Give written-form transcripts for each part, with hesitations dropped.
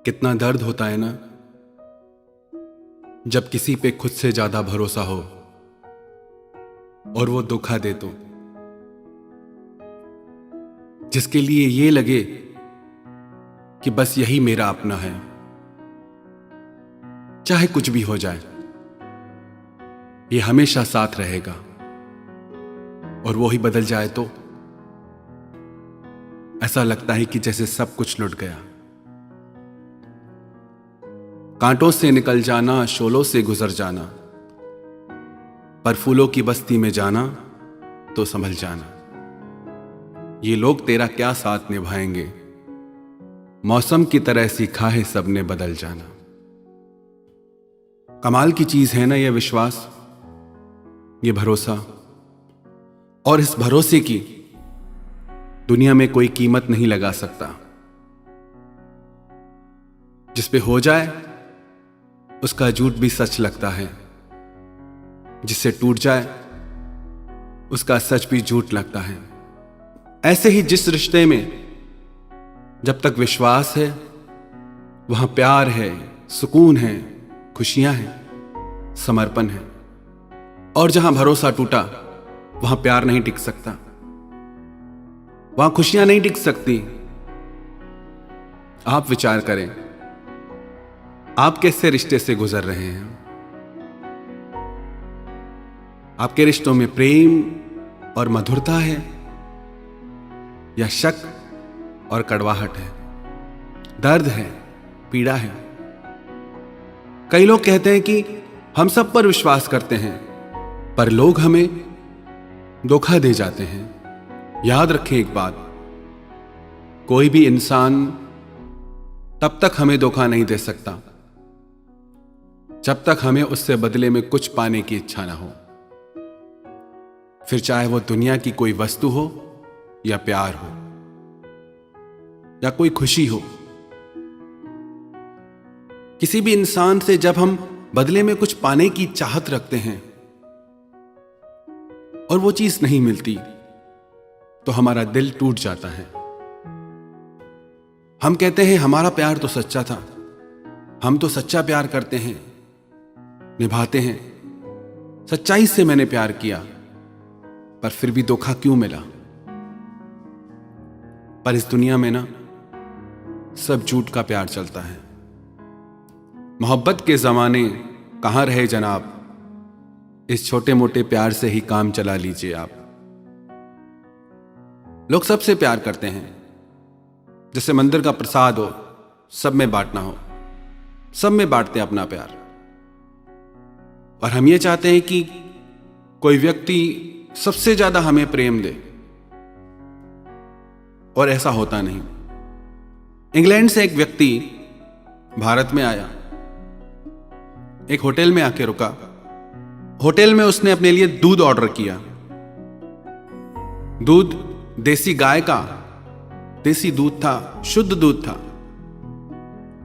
कितना दर्द होता है ना जब किसी पे खुद से ज्यादा भरोसा हो और वो धोखा दे तो, जिसके लिए ये लगे कि बस यही मेरा अपना है, चाहे कुछ भी हो जाए ये हमेशा साथ रहेगा, और वो ही बदल जाए तो ऐसा लगता है कि जैसे सब कुछ लुट गया। कांटों से निकल जाना, शोलों से गुजर जाना, पर फूलों की बस्ती में जाना तो संभल जाना। ये लोग तेरा क्या साथ निभाएंगे, मौसम की तरह सीखा है सबने बदल जाना। कमाल की चीज है ना ये विश्वास, ये भरोसा, और इस भरोसे की दुनिया में कोई कीमत नहीं लगा सकता। जिस पे हो जाए उसका झूठ भी सच लगता है, जिससे टूट जाए उसका सच भी झूठ लगता है। ऐसे ही जिस रिश्ते में जब तक विश्वास है वहां प्यार है, सुकून है, खुशियां हैं, समर्पण है, और जहां भरोसा टूटा वहां प्यार नहीं टिक सकता, वहां खुशियां नहीं टिक सकती। आप विचार करें, आप कैसे रिश्ते से गुजर रहे हैं? आपके रिश्तों में प्रेम और मधुरता है या शक और कड़वाहट है, दर्द है, पीड़ा है? कई लोग कहते हैं कि हम सब पर विश्वास करते हैं, पर लोग हमें धोखा दे जाते हैं। याद रखें एक बात, कोई भी इंसान तब तक हमें धोखा नहीं दे सकता जब तक हमें उससे बदले में कुछ पाने की इच्छा ना हो, फिर चाहे वो दुनिया की कोई वस्तु हो या प्यार हो या कोई खुशी हो। किसी भी इंसान से जब हम बदले में कुछ पाने की चाहत रखते हैं और वो चीज नहीं मिलती तो हमारा दिल टूट जाता है। हम कहते हैं हमारा प्यार तो सच्चा था, हम तो सच्चा प्यार करते हैं, निभाते हैं, सच्चाई से मैंने प्यार किया, पर फिर भी धोखा क्यों मिला? पर इस दुनिया में ना सब झूठ का प्यार चलता है। मोहब्बत के जमाने कहां रहे जनाब, इस छोटे मोटे प्यार से ही काम चला लीजिए आप। लोग सबसे प्यार करते हैं, जैसे मंदिर का प्रसाद हो, सब में बांटना हो, सब में बांटते हैं अपना प्यार। और हम ये चाहते हैं कि कोई व्यक्ति सबसे ज्यादा हमें प्रेम दे, और ऐसा होता नहीं। इंग्लैंड से एक व्यक्ति भारत में आया, एक होटल में आके रुका। होटल में उसने अपने लिए दूध ऑर्डर किया। दूध देसी गाय का देसी दूध था, शुद्ध दूध था।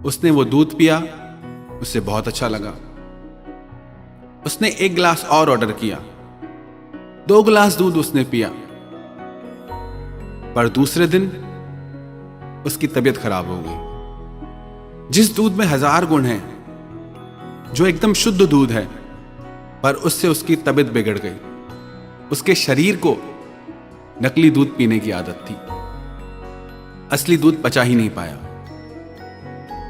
उसने वो दूध पिया, उसे बहुत अच्छा लगा। उसने एक गिलास और ऑर्डर किया, 2 गिलास दूध उसने पिया। पर दूसरे दिन उसकी तबीयत खराब हो गई। जिस दूध में 1000 गुण हैं, जो एकदम शुद्ध दूध है, पर उससे उसकी तबीयत बिगड़ गई। उसके शरीर को नकली दूध पीने की आदत थी, असली दूध पचा ही नहीं पाया।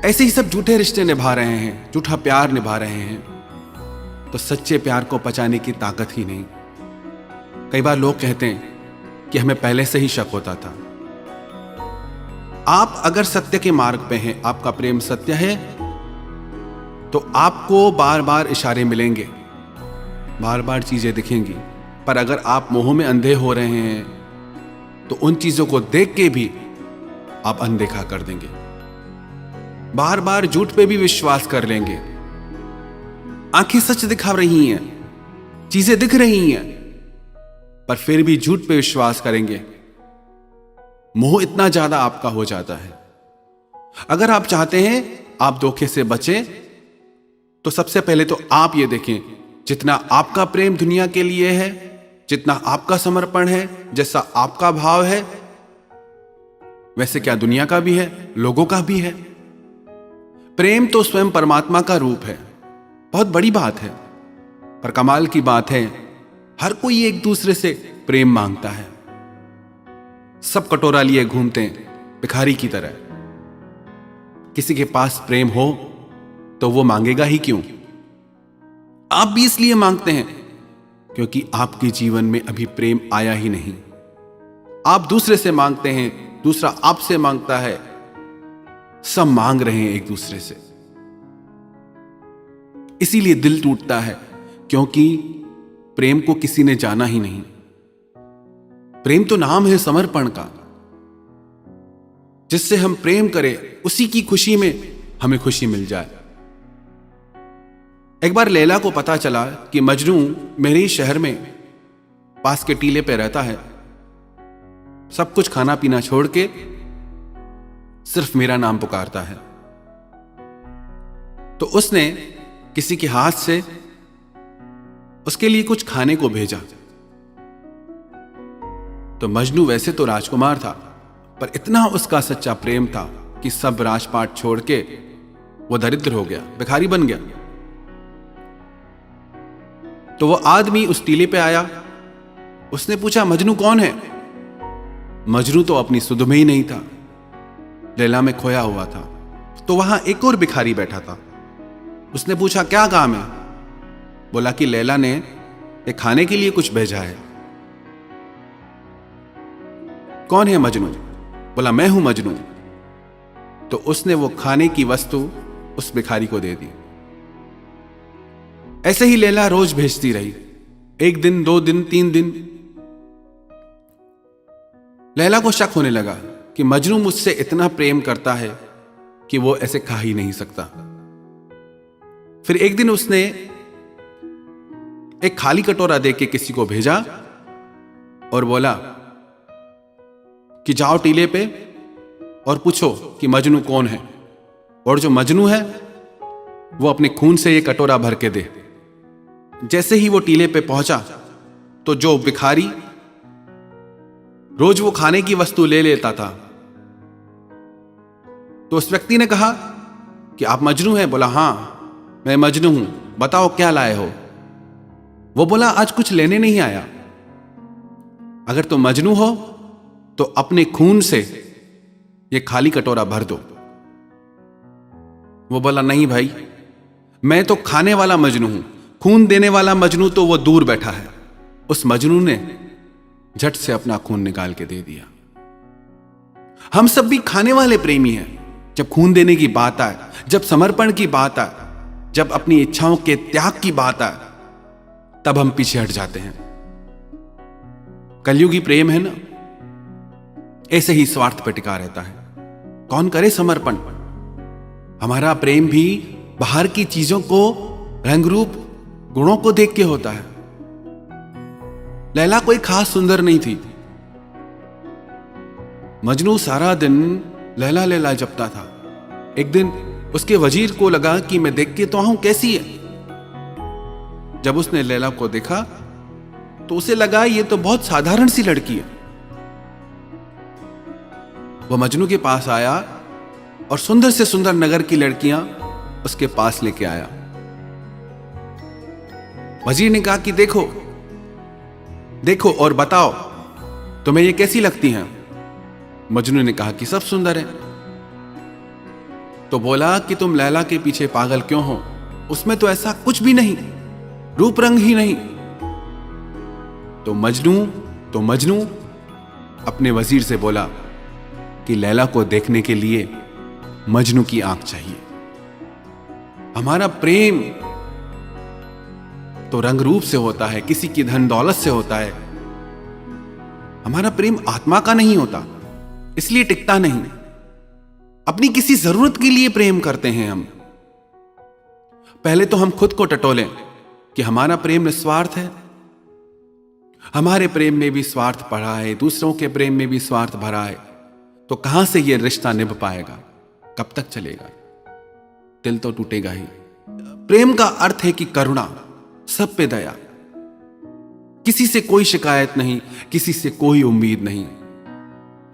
ऐसे ही सब झूठे रिश्ते निभा रहे हैं, झूठा प्यार निभा रहे हैं, तो सच्चे प्यार को पचाने की ताकत ही नहीं। कई बार लोग कहते हैं कि हमें पहले से ही शक होता था। आप अगर सत्य के मार्ग पे हैं, आपका प्रेम सत्य है, तो आपको बार बार इशारे मिलेंगे, बार बार चीजें दिखेंगी। पर अगर आप मोह में अंधे हो रहे हैं तो उन चीजों को देख के भी आप अनदेखा कर देंगे, बार बार झूठ पे भी विश्वास कर लेंगे। आंखें सच दिखा रही हैं, चीजें दिख रही हैं, पर फिर भी झूठ पे विश्वास करेंगे। मोह इतना ज्यादा आपका हो जाता है। अगर आप चाहते हैं आप धोखे से बचें, तो सबसे पहले तो आप ये देखें, जितना आपका प्रेम दुनिया के लिए है, जितना आपका समर्पण है, जैसा आपका भाव है, वैसे क्या दुनिया का भी है, लोगों का भी है। प्रेम तो स्वयं परमात्मा का रूप है। बहुत बड़ी बात है। पर कमाल की बात है, हर कोई एक दूसरे से प्रेम मांगता है। सब कटोरा लिए घूमते हैं भिखारी की तरह। किसी के पास प्रेम हो तो वो मांगेगा ही क्यों? आप भी इसलिए मांगते हैं क्योंकि आपके जीवन में अभी प्रेम आया ही नहीं। आप दूसरे से मांगते हैं, दूसरा आपसे मांगता है, सब मांग रहे हैं एक दूसरे से। इसीलिए दिल टूटता है, क्योंकि प्रेम को किसी ने जाना ही नहीं। प्रेम तो नाम है समर्पण का। जिससे हम प्रेम करें उसी की खुशी में हमें खुशी मिल जाए। एक बार लैला को पता चला कि मजनू मेरे ही शहर में पास के टीले पे रहता है। सब कुछ खाना पीना छोड़ के सिर्फ मेरा नाम पुकारता है। तो उसने किसी के हाथ से उसके लिए कुछ खाने को भेजा। तो मजनू वैसे तो राजकुमार था, पर इतना उसका सच्चा प्रेम था कि सब राजपाट छोड़ के वो दरिद्र हो गया, भिखारी बन गया। तो वो आदमी उस टीले पे आया। उसने पूछा, मजनू कौन है? मजनू तो अपनी सुध में ही नहीं था, लैला में खोया हुआ था। तो वहां एक और भिखारी बैठा था। उसने पूछा, क्या काम है? बोला कि लैला ने एक खाने के लिए कुछ भेजा है। कौन है मजनू? बोला, मैं हूं मजनू। तो उसने वो खाने की वस्तु उस भिखारी को दे दी। ऐसे ही लैला रोज भेजती रही। 1 दिन, 2 दिन, 3 दिन। लैला को शक होने लगा कि मजनू मुझसे इतना प्रेम करता है कि वो ऐसे खा ही नहीं सकता। फिर एक दिन उसने एक खाली कटोरा देके किसी को भेजा और बोला कि जाओ टीले पे और पूछो कि मजनू कौन है, और जो मजनू है वो अपने खून से ये कटोरा भर के दे। जैसे ही वो टीले पे पहुंचा तो जो भिखारी रोज वो खाने की वस्तु ले लेता था, तो उस व्यक्ति ने कहा कि आप मजनू हैं? बोला, हां मैं मजनू हूं, बताओ क्या लाए हो? वो बोला, आज कुछ लेने नहीं आया। अगर तुम मजनू हो तो अपने खून से ये खाली कटोरा भर दो। वो बोला, नहीं भाई, मैं तो खाने वाला मजनू हूं, खून देने वाला मजनू तो वो दूर बैठा है। उस मजनू ने झट से अपना खून निकाल के दे दिया। हम सब भी खाने वाले प्रेमी हैं। जब खून देने की बात आए, जब समर्पण की बात आए, जब अपनी इच्छाओं के त्याग की बात आए, तब हम पीछे हट जाते हैं। कलयुगी प्रेम है ना, ऐसे ही स्वार्थ पर टिका रहता है। कौन करे समर्पण? हमारा प्रेम भी बाहर की चीजों को, रंग रूप, गुणों को देख के होता है। लैला कोई खास सुंदर नहीं थी। मजनू सारा दिन लैला लैला जपता था। एक दिन उसके वजीर को लगा कि मैं देख के तो आऊं कैसी है। जब उसने लैला को देखा तो उसे लगा ये तो बहुत साधारण सी लड़की है। वो मजनू के पास आया और सुंदर से सुंदर नगर की लड़कियां उसके पास लेके आया। वजीर ने कहा कि देखो देखो और बताओ तुम्हें ये कैसी लगती हैं? मजनू ने कहा कि सब सुंदर है। तो बोला कि तुम लैला के पीछे पागल क्यों हो? उसमें तो ऐसा कुछ भी नहीं, रूप रंग ही नहीं। तो मजनू अपने वजीर से बोला कि लैला को देखने के लिए मजनू की आंख चाहिए। हमारा प्रेम तो रंग रूप से होता है, किसी की धन दौलत से होता है। हमारा प्रेम आत्मा का नहीं होता, इसलिए टिकता नहीं। अपनी किसी जरूरत के लिए प्रेम करते हैं हम। पहले तो हम खुद को टटोलें कि हमारा प्रेम निस्वार्थ है। हमारे प्रेम में भी स्वार्थ पड़ा है, दूसरों के प्रेम में भी स्वार्थ भरा है, तो कहां से यह रिश्ता निभ पाएगा? कब तक चलेगा? दिल तो टूटेगा ही। प्रेम का अर्थ है कि करुणा, सब पे दया, किसी से कोई शिकायत नहीं, किसी से कोई उम्मीद नहीं,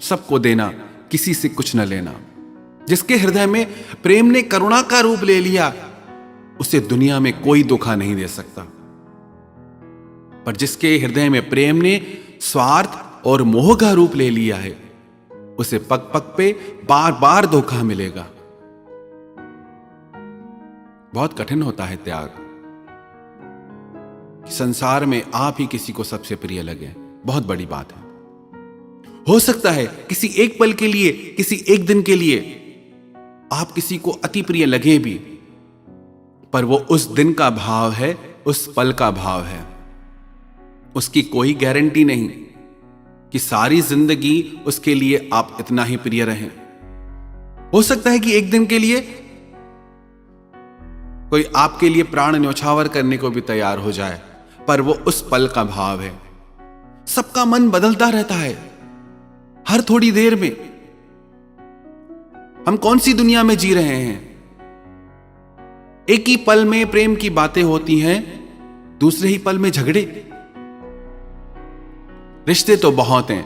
सबको देना, किसी से कुछ न लेना। जिसके हृदय में प्रेम ने करुणा का रूप ले लिया, उसे दुनिया में कोई धोखा नहीं दे सकता। पर जिसके हृदय में प्रेम ने स्वार्थ और मोह का रूप ले लिया है, उसे पग पग पे बार बार धोखा मिलेगा। बहुत कठिन होता है त्याग। संसार में आप ही किसी को सबसे प्रिय लगे, बहुत बड़ी बात है। हो सकता है किसी एक पल के लिए, किसी एक दिन के लिए आप किसी को अति प्रिय लगे भी, पर वो उस दिन का भाव है, उस पल का भाव है। उसकी कोई गारंटी नहीं कि सारी जिंदगी उसके लिए आप इतना ही प्रिय रहें। हो सकता है कि एक दिन के लिए कोई आपके लिए प्राण न्यौछावर करने को भी तैयार हो जाए, पर वो उस पल का भाव है। सबका मन बदलता रहता है हर थोड़ी देर में। हम कौन सी दुनिया में जी रहे हैं? एक ही पल में प्रेम की बातें होती हैं, दूसरे ही पल में झगड़े। रिश्ते तो बहुत हैं,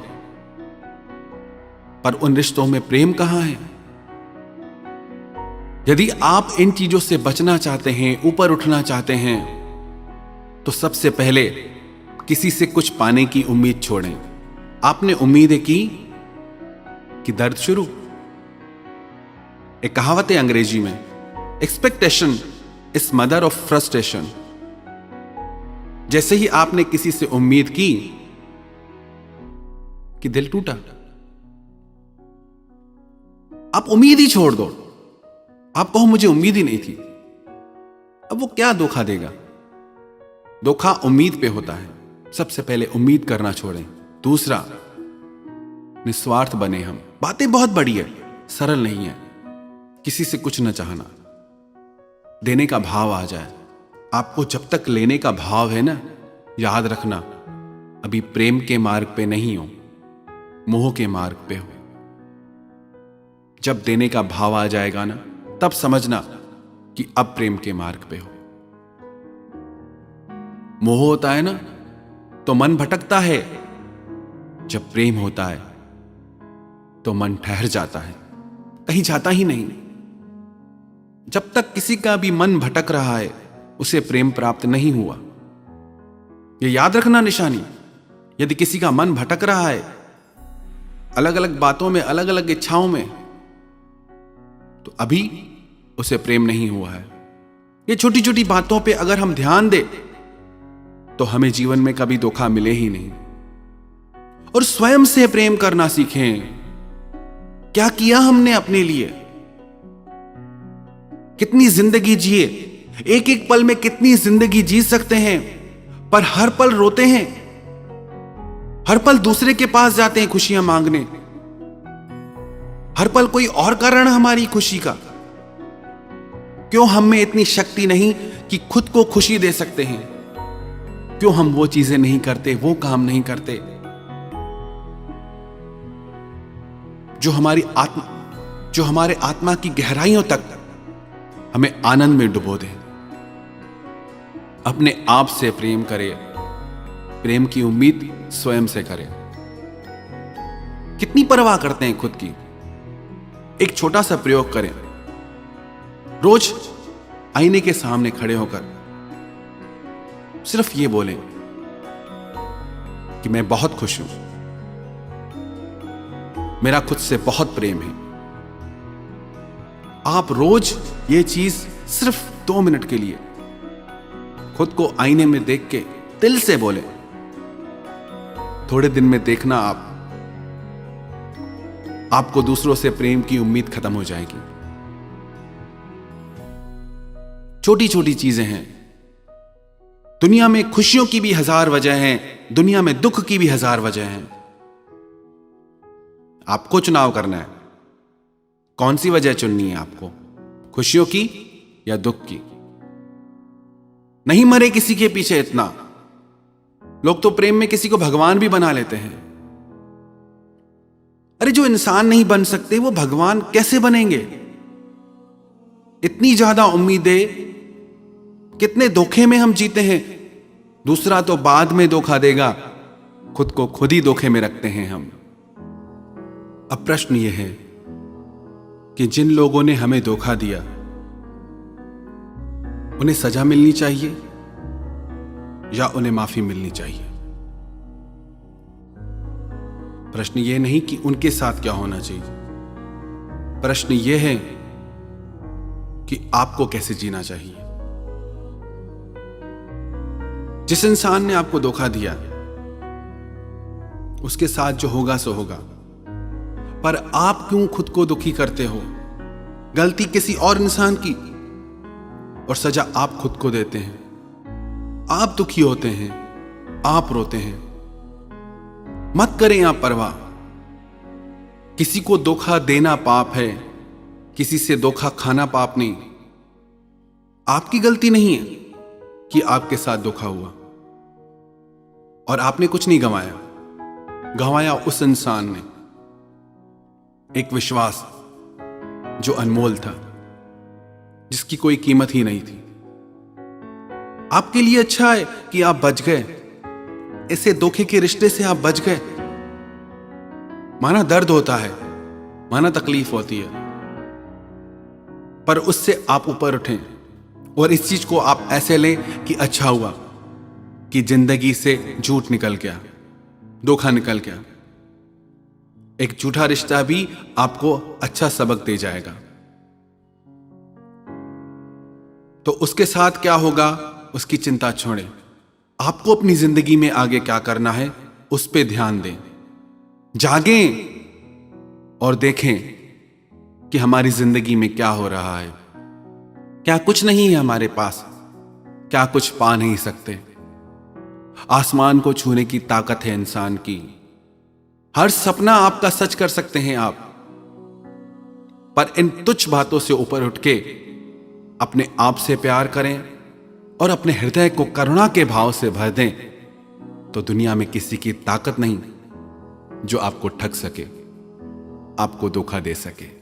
पर उन रिश्तों में प्रेम कहां है? यदि आप इन चीजों से बचना चाहते हैं, ऊपर उठना चाहते हैं, तो सबसे पहले किसी से कुछ पाने की उम्मीद छोड़ें। आपने उम्मीदें की कि दर्द शुरू। एक कहावत है अंग्रेजी में, expectation is mother of frustration. जैसे ही आपने किसी से उम्मीद की कि दिल टूटा, आप उम्मीद ही छोड़ दो। आप कहो मुझे उम्मीद ही नहीं थी। अब वो क्या धोखा देगा? धोखा उम्मीद पे होता है। सबसे पहले उम्मीद करना छोड़ें। दूसरा, निस्वार्थ बने हम। बातें बहुत बड़ी है, सरल नहीं है। किसी से कुछ न चाहना, देने का भाव आ जाए। आपको जब तक लेने का भाव है ना, याद रखना अभी प्रेम के मार्ग पे नहीं हो, मोह के मार्ग पे हो। जब देने का भाव आ जाएगा ना, तब समझना कि अब प्रेम के मार्ग पे हो। मोह होता है ना तो मन भटकता है, जब प्रेम होता है तो मन ठहर जाता है, कहीं जाता ही नहीं। जब तक किसी का भी मन भटक रहा है, उसे प्रेम प्राप्त नहीं हुआ। यह याद रखना निशानी। यदि किसी का मन भटक रहा है अलग अलग बातों में, अलग अलग इच्छाओं में, तो अभी उसे प्रेम नहीं हुआ है। ये छोटी छोटी बातों पे अगर हम ध्यान दें तो हमें जीवन में कभी धोखा मिले ही नहीं। और स्वयं से प्रेम करना सीखें। क्या किया हमने अपने लिए? कितनी जिंदगी जिए, एक एक पल में कितनी जिंदगी जी सकते हैं, पर हर पल रोते हैं। हर पल दूसरे के पास जाते हैं खुशियां मांगने। हर पल कोई और कारण हमारी खुशी का। क्यों हम में इतनी शक्ति नहीं कि खुद को खुशी दे सकते हैं? क्यों हम वो चीजें नहीं करते, वो काम नहीं करते जो हमारे आत्मा की गहराइयों तक हमें आनंद में डुबो दे? अपने आप से प्रेम करें। प्रेम की उम्मीद स्वयं से करें। कितनी परवाह करते हैं खुद की? एक छोटा सा प्रयोग करें। रोज आईने के सामने खड़े होकर सिर्फ ये बोलें कि मैं बहुत खुश हूं, मेरा खुद से बहुत प्रेम है। आप रोज ये चीज सिर्फ 2 मिनट के लिए खुद को आईने में देख के दिल से बोले। थोड़े दिन में देखना आपको दूसरों से प्रेम की उम्मीद खत्म हो जाएगी। छोटी छोटी चीजें हैं। दुनिया में खुशियों की भी 1000 वजह हैं, दुनिया में दुख की भी 1000 वजह हैं। आपको चुनाव करना है, कौन सी वजह चुननी है आपको, खुशियों की या दुख की। नहीं मरे किसी के पीछे इतना। लोग तो प्रेम में किसी को भगवान भी बना लेते हैं। अरे जो इंसान नहीं बन सकते वो भगवान कैसे बनेंगे? इतनी ज्यादा उम्मीदें, कितने धोखे में हम जीते हैं। दूसरा तो बाद में धोखा देगा, खुद को खुद ही धोखे में रखते हैं हम। अब प्रश्न यह है कि जिन लोगों ने हमें धोखा दिया उन्हें सजा मिलनी चाहिए या उन्हें माफी मिलनी चाहिए। प्रश्न यह नहीं कि उनके साथ क्या होना चाहिए, प्रश्न यह है कि आपको कैसे जीना चाहिए। जिस इंसान ने आपको धोखा दिया उसके साथ जो होगा सो होगा, पर आप क्यों खुद को दुखी करते हो? गलती किसी और इंसान की और सजा आप खुद को देते हैं। आप दुखी होते हैं, आप रोते हैं। मत करें आप परवाह। किसी को धोखा देना पाप है, किसी से धोखा खाना पाप नहीं। आपकी गलती नहीं है कि आपके साथ धोखा हुआ और आपने कुछ नहीं गंवाया। गंवाया उस इंसान ने एक विश्वास जो अनमोल था, जिसकी कोई कीमत ही नहीं थी। आपके लिए अच्छा है कि आप बच गए, ऐसे धोखे के रिश्ते से आप बच गए। माना दर्द होता है, माना तकलीफ होती है, पर उससे आप ऊपर उठें और इस चीज को आप ऐसे लें कि अच्छा हुआ कि जिंदगी से झूठ निकल गया, धोखा निकल गया। एक झूठा रिश्ता भी आपको अच्छा सबक दे जाएगा। तो उसके साथ क्या होगा उसकी चिंता छोड़ें। आपको अपनी जिंदगी में आगे क्या करना है उस पे ध्यान दें। जागें और देखें कि हमारी जिंदगी में क्या हो रहा है। क्या कुछ नहीं है हमारे पास? क्या कुछ पा नहीं सकते? आसमान को छूने की ताकत है इंसान की। हर सपना आपका सच कर सकते हैं आप, पर इन तुच्छ बातों से ऊपर उठ के अपने आप से प्यार करें और अपने हृदय को करुणा के भाव से भर दें, तो दुनिया में किसी की ताकत नहीं जो आपको ठग सके, आपको धोखा दे सके।